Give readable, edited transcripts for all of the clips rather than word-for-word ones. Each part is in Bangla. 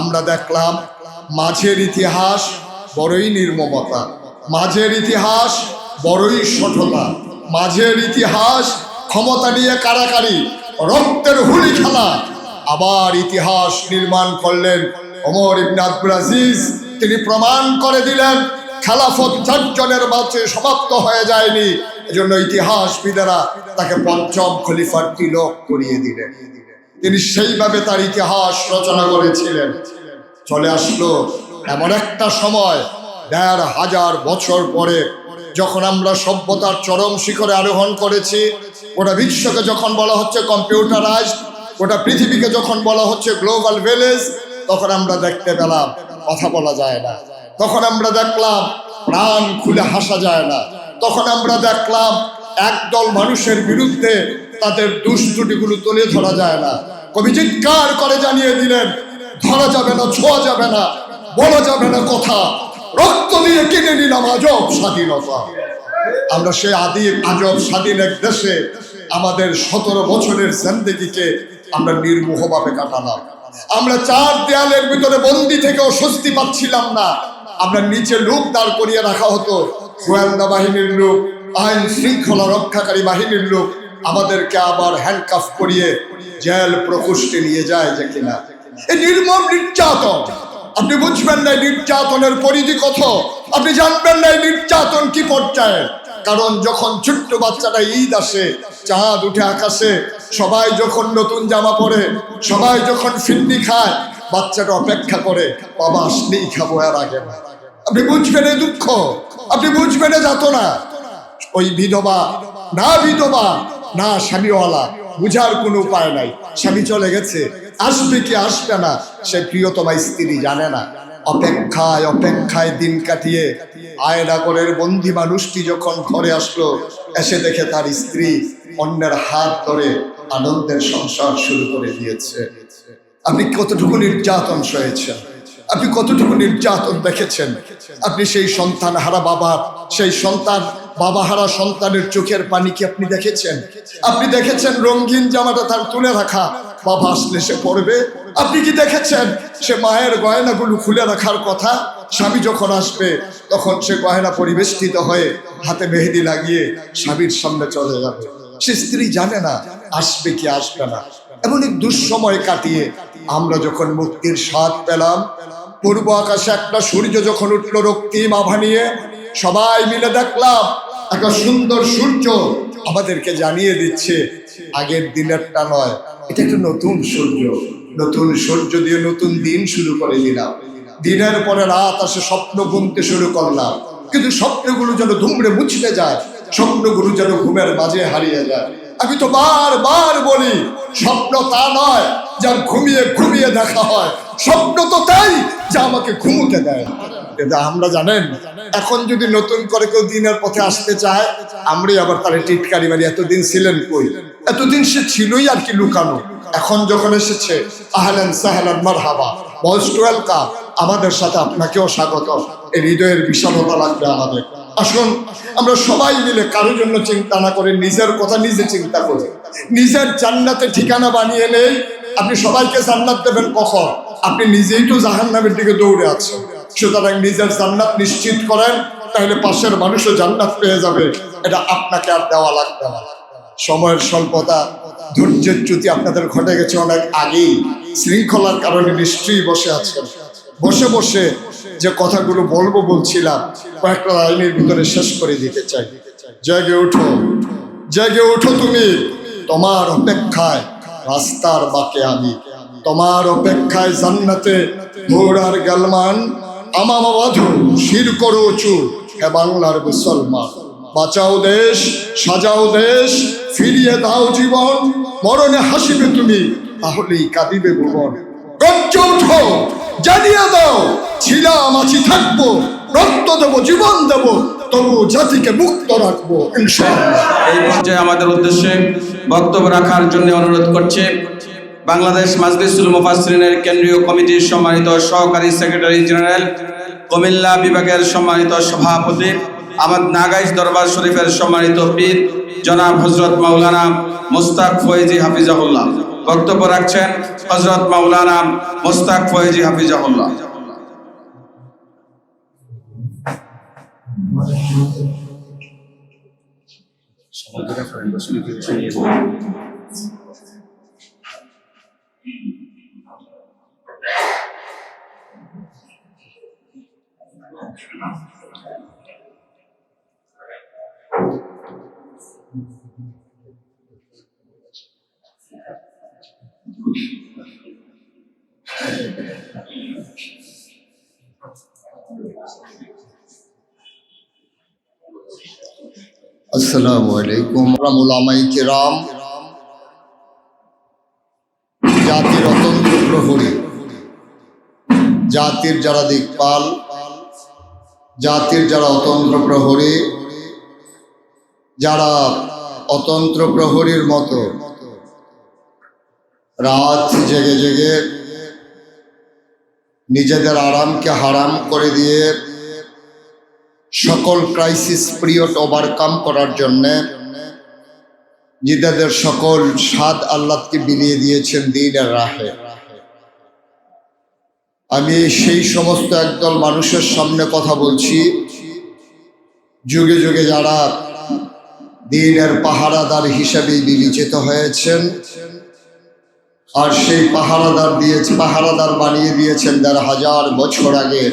আমরা দেখলাম মাঝের ইতিহাস বড়ই নির্মমতা, মাঝের ইতিহাস বড়ই সঠতা, মাঝের ইতিহাস ক্ষমতা নিয়ে কারাকারি, রক্তের হুলি খেলা। আবার ইতিহাস নির্মাণ করলেন ওমর ইবনে আব্দুল আজিজ। তিনি প্রমাণ করে দিলেন খেলাফত 4 জনের মাঝে সমাপ্ত হয়ে যায়নি। এজন্য ইতিহাসবিদেরা তাকে 5ম খলিফার তিলক করিয়ে দিলেন। তিনি সেইভাবে তার ইতিহাস রচনা করেছিলেন। চলে আসলো এমন একটা সময় 1500 বছর পরে, যখন আমরা সভ্যতার চরম শিখরে আরোহণ করেছি, ওটা বিশ্বকে যখন বলা হচ্ছে কম্পিউটারাইজড, ওটা পৃথিবীকে যখন বলা হচ্ছে গ্লোবাল ভিলেজ, তখন আমরা দেখতে পেলাম কথা বলা যায় না। তখন আমরা দেখলাম প্রাণ খুলে হাসা যায় না। তখন আমরা দেখলাম একদল মানুষের বিরুদ্ধে তাদের দুষ্ত্রুটিগুলো তুলে ধরা যায় না। কবি চিৎকার করে জানিয়ে দিলেন, ধরা যাবে না, ছোঁয়া যাবে না, বলা যাবে না কথা, রক্ত দিয়ে কিনে নিলাম আজব স্বাধীনতা। আমরা সেই আজব স্বাধীন এক দেশে আমাদের 17 বছরের জিন্দেগিকে আমরা নির্মোহভাবে কাটালাম। আমরা 4 দেয়ালের ভিতরে বন্দি থেকেও স্বস্তি পাচ্ছিলাম না। আমরা নিচে লোক দাঁড় করিয়ে রাখা হতো, গোয়েন্দা বাহিনীর লোক, আইন শৃঙ্খলা রক্ষাকারী বাহিনীর লোক আমাদেরকে আবার হ্যান্ডকাফ করিয়ে জেল প্রকোষ্ঠে নিয়ে যায় যে কিনা। এই নির্মম নির্যাতন, আপনি বুঝবেন না নির্যাতনের পরিধি কত, আপনি জানবেন না নির্যাতন কি পর্যায়ে। কারণ যখন ছোট্ট বাচ্চাটা ঈদ আসে, চাঁদ উঠে আকাশে, সবাই যখন নতুন জামা পরে, সবাই যখন ফিন্নি খায়, বাচ্চাটা অপেক্ষা করে বাবা আসলেই খাবো, আর আগে না। আপনি বুঝবেন এই দুঃখ, আপনি বুঝবেন যাতনা। ওই বিধবা না স্বামীওয়ালা, বুঝার কোনো উপায় নাই। স্বামী চলে গেছে, আসবে কি আসবে না সে প্রিয়তমা স্ত্রী জানে না। অপেক্ষায় দিন কাটিয়ে আয়নাগরের বন্দি মানুষটি যখন ঘরে আসলো, এসে দেখে তার স্ত্রী অন্যের হাত ধরে আনন্দের সংসার শুরু করে দিয়েছে। আপনি কতটুকু নির্যাতন সয়েছেন, আপনি কতটুকু নির্যাতন দেখেছেন। আপনি সেই সন্তান হারা বাবা, সেই বাবা হারা সন্তানের চোখের পানি কি আপনি দেখেছেন? আপনি দেখেছেন রঙিন জামাটা তার তুলে রাখা, বাবা আসলে সে পড়বে? আপনি কি দেখেছেন সে মায়ের গয়নাগুলো খুলে রাখার কথা, স্বামী যখন আসবে তখন সে গয়না পরিবেষ্টিত হয়ে হাতে মেহেদি লাগিয়ে স্বামীর সামনে চলে যাবে? সে স্ত্রী জানে না আসবে কি আসবে না। এমন এক দুঃসময় কাটিয়ে আমরা যখন মুক্তির স্বাদ পেলাম, পূর্ব আকাশে একটা সূর্য যখন উঠলো রক্তিম আভা নিয়ে, সবাই মিলে দেখলাম একটা সুন্দর সূর্য আমাদেরকে জানিয়ে দিচ্ছে আগের দিনেরটা নয়, এটা একটা নতুন সূর্য। নতুন সূর্য দিয়ে নতুন দিন শুরু করে দিলাম। দিনের পরে রাত আসে, স্বপ্ন বুনতে শুরু করলাম, কিন্তু স্বপ্নগুলো যেন ধুমড়ে মুছতে যায়, স্বপ্নগুলো যেন ঘুমের মাঝে হারিয়ে যায়। আমি তো বারবার বলি, স্বপ্ন তা নয় যা ঘুমিয়ে দেখা হয়, স্বপ্ন তো তাই যা আমাকে ঘুমোতে দেয়। কিন্তু আমরা জানেন, এখন যদি নতুন করে কেউ দিনের পথে আসতে চায়, আমরাই আবার তাহলে টিটকারি মারি, এতদিন ছিলেন কই? এতদিন সে ছিলই আর কি লুকানো। এখন যখন এসেছে, আহলান সাহলান মারহাবা, মোস্ট ওয়েলকাম, আমাদের সাথে আপনাকেও স্বাগত। এই হৃদয়ের বিশালতা লাগবে আমাদের। আসুন আমরা সবাই মিলে কারো জন্য চিন্তা না করে নিজের কথা নিজে চিন্তা করি, নিজের জান্নাতে ঠিকানা বানিয়ে নেই। আপনি সবাইকে জান্নাত দেবেন কখন? আপনি নিজেই তো জাহান্নামের দিকে দৌড়ে আছেন। সুতরাং নিজের জান্নাত নিশ্চিত করেন, তাহলে পাশের মানুষও জান্নাত পেয়ে যাবে। এটা আপনাকে আর দেওয়া লাগবে না। সময়ের স্বল্পতা, ধৈর্যের চ্যুতি আপনাদের ঘটে গেছে অনেক আগেই। শৃঙ্খলার কারণে নিশ্চয়ই বসে আছেন। বসে বসে যে কথাগুলো বলছিলাম, কয়েকটা লাইনের ভিতরে শেষ করে দিতে চাই। জেগে উঠো, জেগে উঠো তুমি, তোমার অপেক্ষায় রাস্তার বাঁকে আমি, তোমার অপেক্ষায় জান্নাতে ঘোড়ার গালমান, আমামা বাঁধো শির করো উঁচু, হে বাংলার মুসলমান। বাঁচাও দেশ, সাজাও দেশ, ফিরিয়ে দাও জীবন, মরণে হাসিবে তুমি, তাহলেই কাঁদিবে ভুবন। গর্জে উঠো, জানিয়ে দাও, ছিলাম আছি থাকবো, রক্ত দেবো, জীবন দেবো, তবু জাতিকে মুক্ত রাখবো ইনশাআল্লাহ। এই পর্যায়ে আমাদের উদ্দেশ্যে বক্তব্য রাখার জন্য অনুরোধ করছে বাংলাদেশ মাজলিসুল মুফাসসিরিনের কেন্দ্রীয় কমিটির সম্মানিত সহকারী সেক্রেটারি জেনারেল, কুমিল্লা বিভাগের সম্মানিত সভাপতি, আমাদের নাগাইশ দরবার শরীফের সম্মানিত পীর জনাব হযরত মাওলানা মুস্তাক ফয়েজি হাফিজাহুল্লাহ। বক্তব্য রাখছেন হযরত মাওলানা মুস্তাক ফয়েজি হাফিজাহুল্লাহ। আসসালামু আলাইকুম ওলামায়ে কিরাম, জাতির অতন্ত্র প্রহরী, জাতির যারা দিকপাল, জাতির যারা অতন্ত্র প্রহরী, যারা অতন্ত্র প্রহরীর মতো রাত জেগে জেগে নিজেদের আরামকে হারাম করে দিয়ে সকল ক্রাইসিস পিরিয়ড ওভারকাম করার জন্যে নিজেদের সকল স্বাদ আহ্লাদকে বিলিয়ে দিয়েছেন দ্বীনের রাহে। আমি সেই সমস্ত একদল মানুষের সামনে কথা বলছি, যুগে যুগে যারা দ্বীনের পাহারাদার হিসেবে বিবেচিত হয়েছেন, আর সেই পাহারাদার বানিয়ে দিয়েছেন ১৫০০ বছর আগে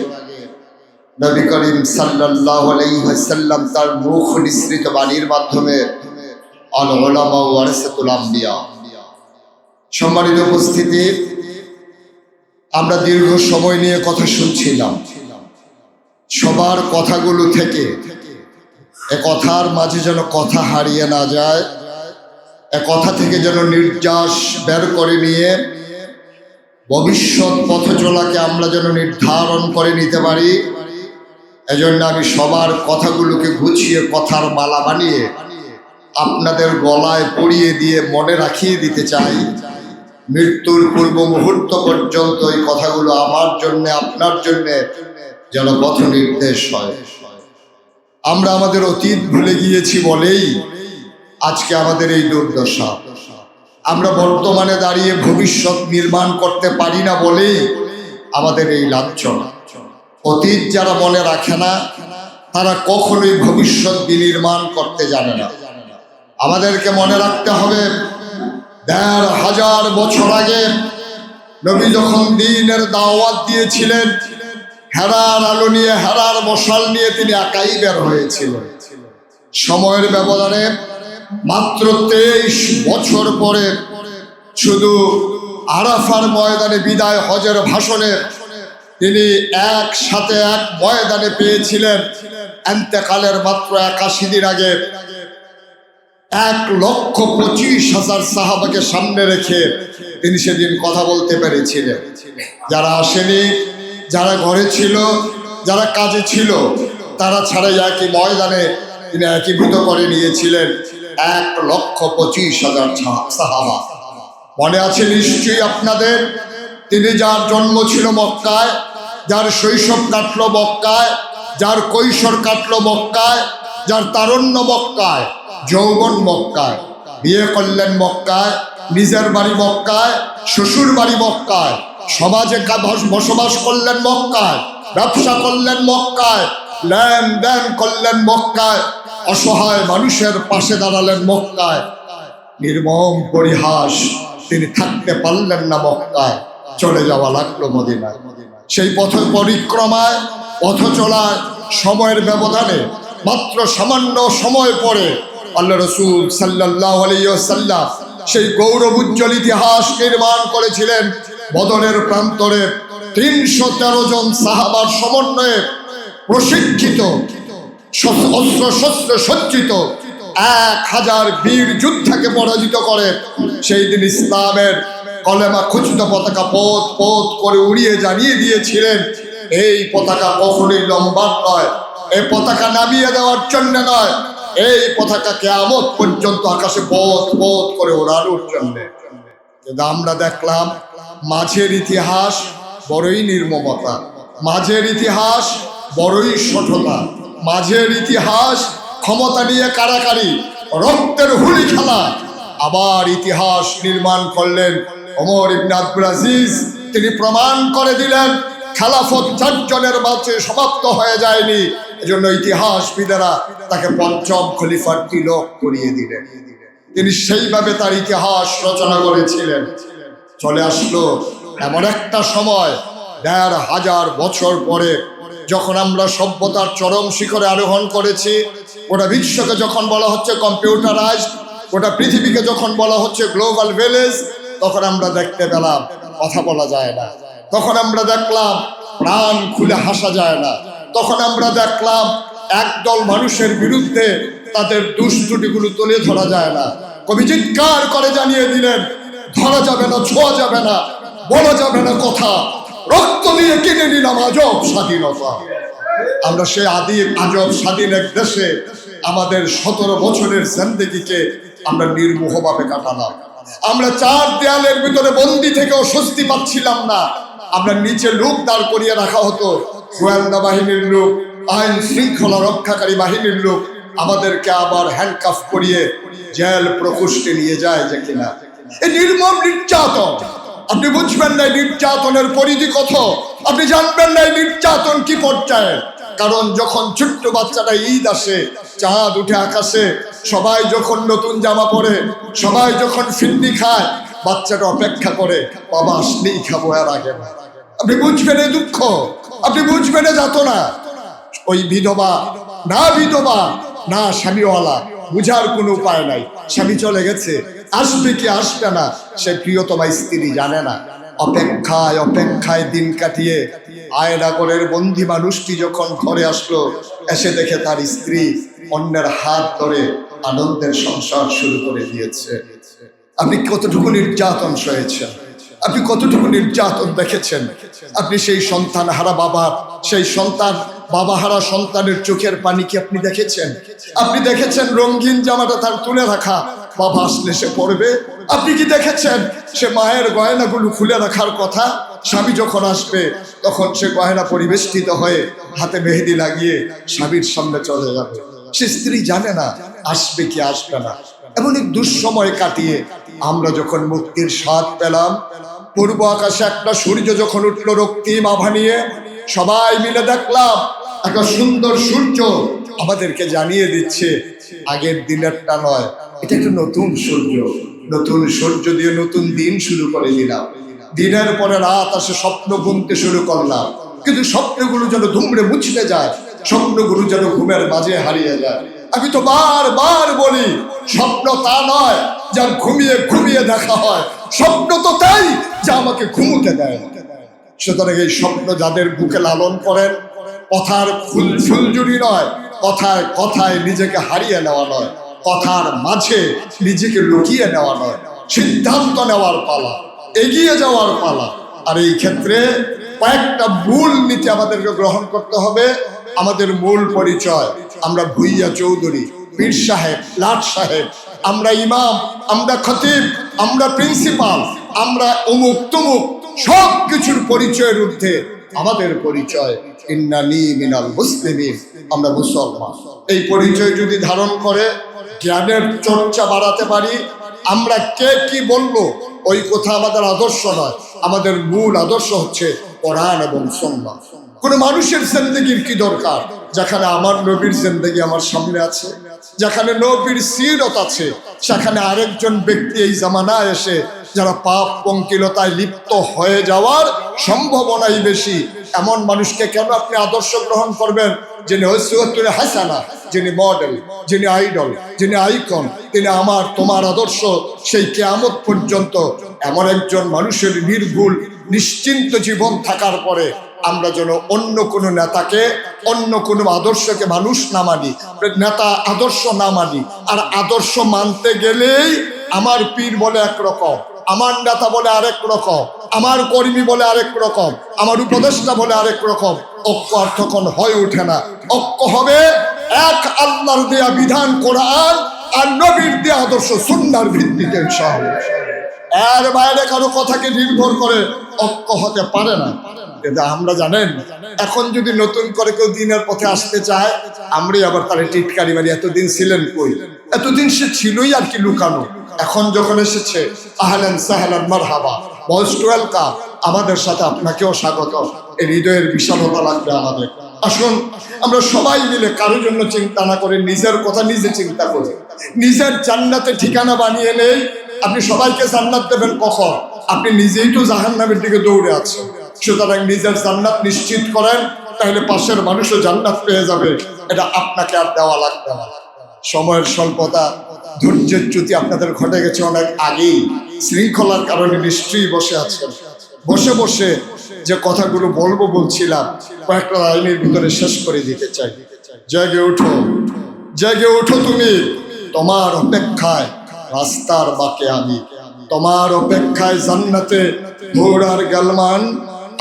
নবী করিম সাল্লাল্লাহু আলাইহি ওয়াসাল্লাম তার মুখ নিঃসৃত বাণীর মাধ্যমে। আল উলামা ওয়ারাসাতুল আম্বিয়া। সম্মানিত উপস্থিতি, আমরা দীর্ঘ সময় নিয়ে কথা শুনছিলাম। সবার কথাগুলো থেকে এ কথার মাঝে যেন কথা হারিয়ে না যায়, এ কথা থেকে যেন নির্যাস বের করে নিয়ে ভবিষ্যৎ পথ চলাকে আমরা যেন নির্ধারণ করে নিতে পারি। এজন্য আমি সবার কথাগুলোকে গুছিয়ে কথার মালা বানিয়ে আপনাদের গলায় পরিয়ে দিয়ে মনে রাখিয়ে দিতে চাই। মৃত্যুর পূর্ব মুহূর্ত পর্যন্ত এই কথাগুলো আমার জন্য, আপনার জন্য যেন পথ নির্দেশ হয়। আমরা আমাদের অতীত ভুলে গিয়েছি বলেই আজকে আমাদের এই দুর্দশা। আমরা বর্তমানে দাঁড়িয়ে ভবিষ্যৎ নির্মাণ করতে পারি না বলেই আমাদের এই লাঞ্ছনা। অতীত যারা মনে রাখে না, তারা কখনোই ভবিষ্যৎ বিনির্মাণ করতে জানে না। আমাদেরকে মনে রাখতে হবে ১৫০০ বছর আগে নবী যখন দ্বীনের দাওয়াত দিয়েছিলেন, হেরার আলো নিয়ে, হেরার মশাল নিয়ে তিনি একাই বের হয়েছিলেন। সময়ের ব্যবধানে মাত্র ২৩ বছর পরে শুধু আরাফার ময়দানে বিদায় হজের ভাষণে তিনি একসাথে এক ময়দানে পেয়েছিলেন ইন্তেকালের মাত্র ৮১ দিন আগে ১,২৫,০০০ সাহাবাকে সামনে রেখে তিনি সেদিন কথা বলতে পেরেছিলেন। যারা আসেনি, যারা ঘরে ছিল, যারা কাজে ছিল, তারা ছাড়াই একই ময়দানে তিনি একীভূত করে নিয়েছিলেন ১,২৫,০০০ সাহাবা। মনে আছে নিশ্চয়ই আপনাদের, তিনি যার জন্ম ছিল মক্কায়, যার শৈশব কাটলো মক্কায়, যার কৈশোর কাটলো মক্কায়, যার তারুণ্য মক্কায়, যৌবন মক্কায়, বিয়ে করলেন মক্কায়, নিজের বাড়ি মক্কায়, শ্বশুর বাড়ি মক্কায়, সমাজে বসবাস করলেন মক্কায়, ব্যবসা করলেন মক্কায়, লেনদেন করলেন মক্কায়, অসহায় মানুষের পাশে দাঁড়ালেন মক্কায়। নির্মম পরিহাস, তিনি থাকতে পারলেন না মক্কায়, চলে যাওয়া লাগলো মদিনায়। সেই পথ পরিক্রমায়, পথ চলায় সময়ের ব্যবধানে মাত্র সামান্য সময় পরে আল্লাহ রাসূল সাল্লাল্লাহু আলাইহি ওয়াসাল্লাম সেই গৌরব উজ্জ্বল ইতিহাস নির্মাণ করেছিলেন। বদরের প্রান্তরে ৩১৩ জন সাহাবার সমন্বয়ে প্রশিক্ষিত, অস্ত্র শস্ত্র সজ্জিত ১,০০০ বীর যোদ্ধাকে পরাজিত করে সেই দিন ইসলামের কলেমা খচিত পতাকা পথ পথ করে উড়িয়ে জানিয়ে দিয়েছিলেন, এই পতাকা কখনোই লম্বার নয়, এই পতাকা নামিয়ে দেওয়ার জন্য নয়, এই পতাকা কিয়ামত পর্যন্ত আকাশে পথ পথ করে ওড়ানোর জন্য। কিন্তু আমরা দেখলাম মাঝের ইতিহাস বড়ই নির্মমতা, মাঝের ইতিহাস বড়ই সঠতা, মাঝের ইতিহাস ক্ষমতা নিয়ে কারাকারি, রক্তের হুলি খেলা, আবার ইতিহাস নির্মাণ করলেন ওমর ইবনে আব্দুল আজিজ। তিনি প্রমাণ করে দিলেন খেলাফত 4 জনের মাঝে সমাপ্ত হয়ে যায়নি, এজন্য ইতিহাসবিদেরা তাকে 5ম খলিফার তিলক করিয়ে দিলেন। তিনি সেইভাবে তার ইতিহাস রচনা করেছিলেন। চলে আসলো এমন একটা সময় 1500 বছর পরে, যখন আমরা সভ্যতার চরম শিখরে আরোহণ করেছি, গোটা বিশ্বকে যখন বলা হচ্ছে কম্পিউটারাইজড, গোটা পৃথিবীকে যখন বলা হচ্ছে গ্লোবাল ভিলেজ, তখন আমরা দেখতে পেলাম কথা বলা যায় না। তখন আমরা দেখলাম প্রাণ খুলে হাসা যায় না। তখন আমরা দেখলাম একদল মানুষের বিরুদ্ধে তাদের দুষ্ত্রুটিগুলো তুলে ধরা যায় না। কবি চিৎকার করে জানিয়ে দিলেন, ধরা যাবে না, ছোঁয়া যাবে না, বলা যাবে না কথা, রক্ত দিয়ে কিনে নিলাম আজব স্বাধীনতা। আমরা সেই আজব স্বাধীন এক দেশে আমাদের 17 বছরের জিন্দেগিকে আমরা নির্মোহভাবে কাটালাম। আমরা 4 দেয়ালের ভিতরে বন্দি থেকেও স্বস্তি পাচ্ছিলাম না। আমরা নিচে লোক দাঁড় করিয়ে রাখা হতো, গোয়েন্দা বাহিনীর লোক, আইন শৃঙ্খলা রক্ষাকারী বাহিনীর লোক আমাদেরকে আবার হ্যান্ডকাফ করিয়ে জেল প্রকোষ্ঠে নিয়ে যায় যে কিনা। এই নির্মম নির্যাতন, আপনি বুঝবেন না নির্যাতনের পরিধি কত, আপনি জানবেন না নির্যাতন কি পর্যায়ে। কারণ যখন ছোট্ট বাচ্চাটা ঈদ আসে, চাঁদ উঠে আকাশে, সবাই যখন নতুন জামা পরে, সবাই যখন ফিন্নি খায়, বাচ্চাটা অপেক্ষা করে বাবা আসলেই খাবো, আর আগে না। আপনি বুঝবেন এই দুঃখ, আপনি বুঝবেন এই যাতনা। ওই বিধবা না স্বামীওয়ালা, বুঝার কোনো উপায় নাই। স্বামী চলে গেছে, আসবে কি আসবে না সে প্রিয়তমা স্ত্রী জানে না। অপেক্ষায় দিন কাটিয়ে আয়নাগরের বন্দি মানুষটি যখন ঘরে আসলো, এসে দেখে তার স্ত্রী অন্যের হাত ধরে আনন্দের সংসার শুরু করে দিয়েছে। আপনি কতটুকু নির্যাতন সয়েছেন, আপনি কতটুকু নির্যাতন দেখেছেন। আপনি সেই সন্তান হারা বাবার, সেই বাবা হারা সন্তানের চোখের পানি কি আপনি দেখেছেন? আপনি দেখেছেন রঙিন জামাটা তার তুলে রাখা, বাবা আসলে সে পড়বে? আপনি কি দেখেছেন সে মায়ের গয়নাগুলো খুলে রাখার কথা? স্বামী যখন আসবে তখন সে গয়না পরিবেষ্টিত হয়ে হাতে মেহেদি লাগিয়ে স্বামীর সামনে চলে যাবে। সে স্ত্রী জানে না আসবে কি আসবে না। এমন এক দুঃসময় কাটিয়ে আমরা যখন মুক্তির স্বাদ পেলাম, পূর্ব আকাশে একটা সূর্য যখন উঠলো রক্তিম আভা নিয়ে, সবাই মিলে দেখলাম একটা সুন্দর সূর্য আমাদেরকে জানিয়ে দিচ্ছে আগের দিনেরটা নয়, এটা একটা নতুন সূর্য। নতুন সূর্য দিয়ে নতুন দিন শুরু করে দিলাম। দিনের পরে রাত আসে, স্বপ্ন বুনতে শুরু করলাম, কিন্তু স্বপ্নগুলো যেন ধুমড়ে মুছতে যায়, স্বপ্নগুলো যেন ঘুমের মাঝে হারিয়ে যায়। আমি তো বারবার বলি, স্বপ্ন তা নয় যা ঘুমিয়ে ঘুমিয়ে দেখা হয়, স্বপ্ন তো তাই যা আমাকে ঘুমোতে দেয়। সুতরাং এই স্বপ্ন যাদের বুকে লালন করেন, কথার ফুলঝুরি নয়, কথায় কথায় নিজেকে হারিয়ে নেওয়া নয়, কথার মাঝে নিজেকে লুকিয়ে নেওয়া নয়, সিদ্ধান্ত নেওয়ার পালা, এগিয়ে যাওয়ার পালা। আর এই ক্ষেত্রে কয়েকটা মূল নীতি আমাদেরকে গ্রহণ করতে হবে। আমাদের মূল পরিচয়, আমরা ভুইয়া চৌধুরী, পীর সাহেব, লাট সাহেব, আমরা ইমাম, আমরা খতিব, আমরা প্রিন্সিপাল, আমরা অমুক তমুক, সব কিছুর পরিচয়ের ঊর্ধ্বে আমাদের পরিচয় ইন্নানি মিনাল মুসলিমিন, আমরা মুসলমান। এই পরিচয় যদি ধারণ করে জ্ঞানের চর্চা বাড়াতে পারি, আমরা কে কি বলবো ওই কথা আমাদের আদর্শ নয়। আমাদের মূল আদর্শ হচ্ছে কোরআন এবং সুন্নাহ। কোন মানুষের জিন্দেগির কি দরকার যেখানে আমার নবীর জিন্দেগি আমার সামনে আছে, যেখানে নবীর সিরত আছে, সেখানে আরেকজন ব্যক্তি এই জামানায় এসে যারা পাপ পঙ্কিলতায় লিপ্ত হয়ে যাওয়ার সম্ভাবনাই বেশি, এমন মানুষকে কেন আপনি আদর্শ গ্রহণ করবেন? যিনি উসওয়াতুল হাসানা, যিনি মডেল, যিনি আইডল, যিনি আইকন, তিনি আমার তোমার আদর্শ সেই কিয়ামত পর্যন্ত। এমন একজন মানুষের নির্ভুল নিশ্চিন্ত জীবন থাকার পরে আমরা যেন অন্য কোনো নেতাকে, অন্য কোনো আদর্শকে মানুষ না মানি, নেতা আদর্শ না মানি। আর আদর্শ মানতে গেলেই আমার পীর বলে একরকম, আমার নেতা বলে আরেক রকম, আমার কর্মী বলে আরেক রকম, আমার উপদেষ্টা বলে আরেক রকম। ঐক্য অর্থক্ষণ হয়ে ওঠে না। ঐক্য হবে এক আল্লাহর দেয়া বিধান কোরআন আর নবীর দেয়া আদর্শ সুন্নাহর ভিত্তিতে ইনশাআল্লাহ। এর বাইরে কারো কথাকে নির্ভর করে ঐক্য হতে পারে না। এটা আমরা জানেন, এখন যদি নতুন করে কেউ দিনের পথে আসতে চায়, আমরাই আবার তারা টিটকারি মারি, এতদিন ছিলেন কই? এতদিন সে ছিলই আর কি লুকানো। এখন যখন এসেছে আহলান সাহলান মারহাবা, মোস্ট ওয়েলকাম। আমাদের সাথে আপনাকেও স্বাগত। এই হৃদয়ের বিশালতা লাগবে আমাদের। আসুন আমরা সবাই মিলে কারোর জন্য চিন্তা না করে নিজের কথা নিজে চিন্তা করি। নিজের জান্নাতে ঠিকানা বানিয়ে নেই। আপনি সবাইকে জান্নাত দেবেন কখন? আপনি নিজেই তো জাহান্নামের দিকে দৌড়ে আছেন। সুতরাং নিজের জান্নাত নিশ্চিত করেন, তাহলে পাশের মানুষও জান্নাত পেয়ে যাবে। এটা আপনাকে আর দেওয়া লাগবে না। সময়ের স্বল্পতা, ধৈর্যের চ্যুতি আপনাদের ঘটে গেছে অনেক আগেই। শৃঙ্খলার কারণে নিশ্চয়ই বসে আছেন। বসে বসে যে কথাগুলো বলছিলাম, কয়েকটা লাইনের ভিতরে শেষ করে দিতে চাই। জেগে উঠো, জেগে উঠো তুমি, তোমার অপেক্ষায় রাস্তার বাঁকে আমি, তোমার অপেক্ষায় জান্নাতে ঘোড়ার গালমান,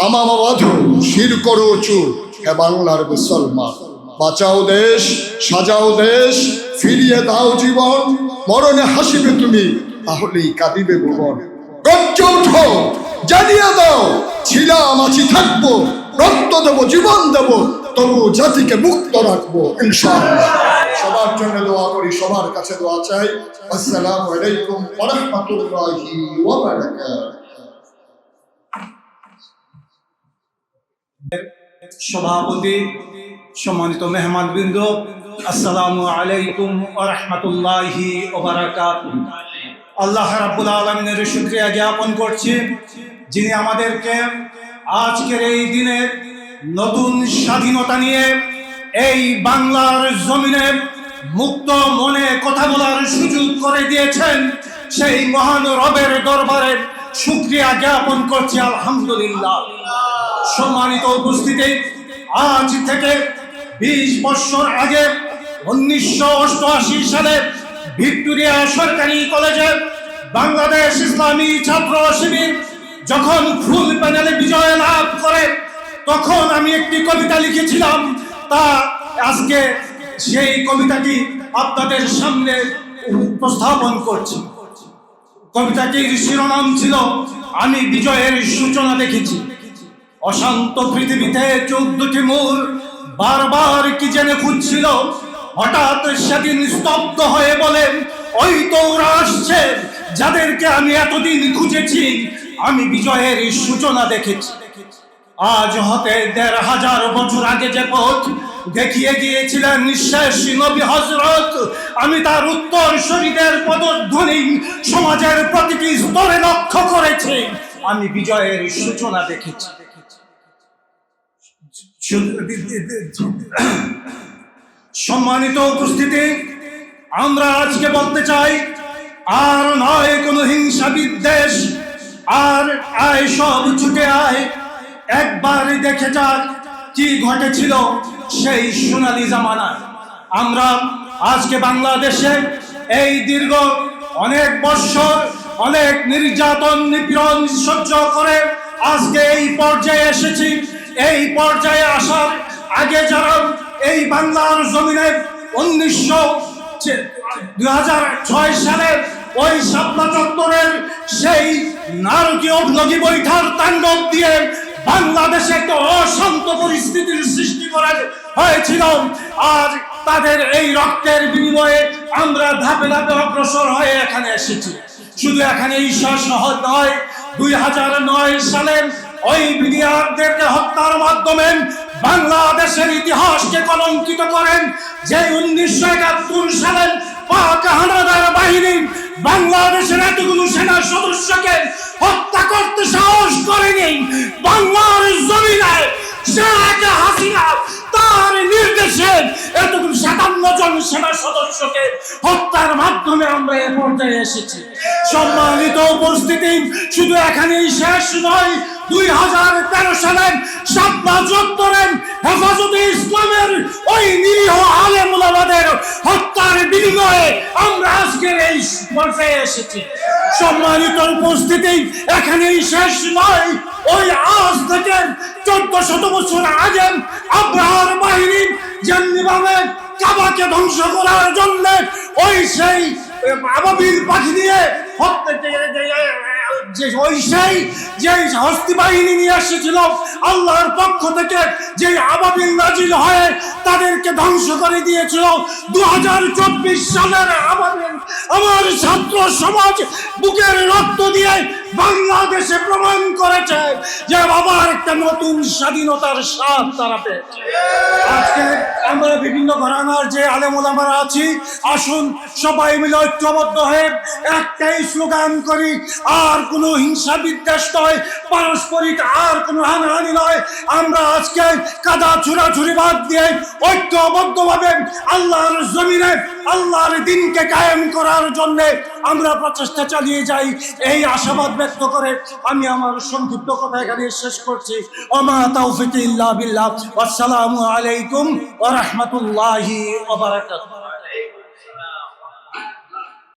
আমামা বাঁধো শির করো উঁচু, হে বাংলার মুসলমান। বাঁচাও দেশ, সাজাও দেশ, ফিরিয়ে দাও জীবন, মরণে হাসিবে তুমি, তাহলেই কাঁদিবে ভুবন। গর্জে উঠো, জানিয়ে দাও, ছিলাম আছি থাকবো, রক্ত দেবো, জীবন দেবো, তবু জাতিকে মুক্ত রাখবো ইনশাআল্লাহ। সবার জন্য দোয়া করি, সবার কাছে দোয়া চাই। আসসালামু আলাইকুম ওয়া রাহমাতুল্লাহি ওয়া বারাকাতুহু। সভাপতি, সম্মানিত মেহমানবৃন্দ, আসসালামু আলাইকুম ওয়া রাহমাতুল্লাহি ওয়া বারাকাতুহু। আল্লাহ রাব্বুল আলামিনের শুকরিয়া জ্ঞাপন করছি, যিনি আমাদেরকে আজকের এই দিনে নতুন স্বাধীনতা নিয়ে এই বাংলার জমিনে মুক্ত মনে কথা বলার সুযোগ করে দিয়েছেন। সেই মহান রবের দরবারে শুকরিয়া জ্ঞাপন করছি, আলহামদুলিল্লাহ। সম্মানিত উপস্থিতি, আজ থেকে 20 বছর আগে 1988 সালে ভিক্টোরিয়া সরকারি কলেজে বাংলাদেশ ইসলামী ছাত্র শিবির যখন ফুল প্যানেলে বিজয় লাভ করে, তখন আমি একটি কবিতা লিখেছিলাম। তা আজকে সেই কবিতাটি আপনাদের সামনে উপস্থাপন করছি। কবিতাটির শিরোনাম ছিল আমি বিজয়ের সূচনা দেখেছি। অশান্ত পৃথিবীতে চোখ দুটি মোর বারবার কি জেনে খুঁজছিল, হঠাৎ সেদিন স্তব্ধ হয়ে বলেন, ওই তো ওরা আসছে যাদেরকে আমি এতদিন খুঁজেছি, আমি বিজয়ের সূচনা দেখেছি। আজ হতে 1500 বছর আগে যে পথ দেখিয়ে গিয়েছিলেন শেষ নবী হযরত, আমি তার উত্তরসূরিদের পদধ্বনি সমাজের প্রতিটি স্তরে লক্ষ্য করেছি, আমি বিজয়ের সূচনা দেখেছি। সম্মানিত উপস্থিতি, আমরা আজকে বলতে চাই, আর নয় কোনো হিংসা বিদ্বেষ, আর আয় সব ছুটে আয়, একবার দেখে যাক কি ঘটেছিল সেই সোনালী জামানায়। আমরা আজকে বাংলাদেশে এই দীর্ঘ অনেক বৎসর অনেক নির্যাতন নিপীড়ন সহ্য করে আজকে এই পর্যায়ে এসেছি। এই পর্যায়ে আসার আগে যারা এই বাংলার জমিনে 2006 সালে ওই শাপলা চত্বরের সেই নারকীয় লগি বৈঠার তাণ্ডব দিয়ে বাংলাদেশে একটা অশান্ত পরিস্থিতির সৃষ্টি করা হয়েছিল, আর তাদের এই রক্তের বিনিময়ে আমরা ধাপে ধাপে অগ্রসর হয়ে এখানে এসেছি। শুধু এখানে ঈশ্বর সহজ নয়, 2009 সালে ওই বিডিআরদেরকে হত্যার মাধ্যমে বাংলাদেশের ইতিহাসকে কলঙ্কিত করেন। যে 1971 সালে পাক হানাদার বাহিনী বাংলাদেশের এতগুলো সেনা সদস্যকে হত্যা করতে সাহস করেনি, বাংলার জমিনে শেখ হাসিনা তার নির্দেশে এতগুলো 57 জন সেনা সদস্যকে হত্যার মাধ্যমে আমরা এ পর্যায়ে এসেছি। সম্মানিত উপস্থিতি, শুধু এখানেই শেষ নয়, 2013 সালে শাপলা চত্বরে হেফাজতে ইসলামের ওই নিরীহ আলেম ওলামাদের হত্যার বিনিময়ে আমরা আজকের এই পর্যায়ে এসেছি। সম্মানিত উপস্থিতি, এখানেই শেষ নয়, ওই আজ থেকে 1400 বছর আগে আব্রাহার বাহিনী যেমনিভাবে কাবাকে ধ্বংস করার জন্য ওই সেই আবাবিল পাখি দিয়ে যে ওই সেই যে হস্তি বাহিনী নিয়ে এসেছিল আল্লাহর পক্ষ থেকে, যে আবাবিল নাজিল হয়ে তাদেরকে ধ্বংস করে দিয়েছিল। 2024 সালের আবাবিল আমার ছাত্র সমাজ বুকের রক্ত দিয়ে বাংলাদেশে প্রমাণ করেছে যে আবার একটা নতুন স্বাধীনতার স্বাদ তারা পেয়েছে। আজকে আমরা বিভিন্ন ঘরানার যে আলেম ওলামারা আছি, আসুন সবাই মিলে ঐক্যবদ্ধ হয়ে একটাই স্লোগান করি, আর কোনো হিংসা বিদ্বেষ নয়, পারস্পরিক আর কোনো হানাহানি নয়। আমরা আজকে কাদা ছুড়াছুড়ি বাদ দিয়ে ঐক্যবদ্ধভাবে আল্লাহর জমিনে আল্লাহর দিনকে কায়েম করার জন্য আমরা প্রচেষ্টা চালিয়ে যাই, এই আশাবাদ ব্যক্ত করে আমি আমার সংক্ষিপ্ত কথা এখানে শেষ করছি। ওমা তাওফিক ইল্লা বিল্লাহ। আসসালামু আলাইকুম ওয়া রাহমাতুল্লাহি ওয়া বারাকাতুহু।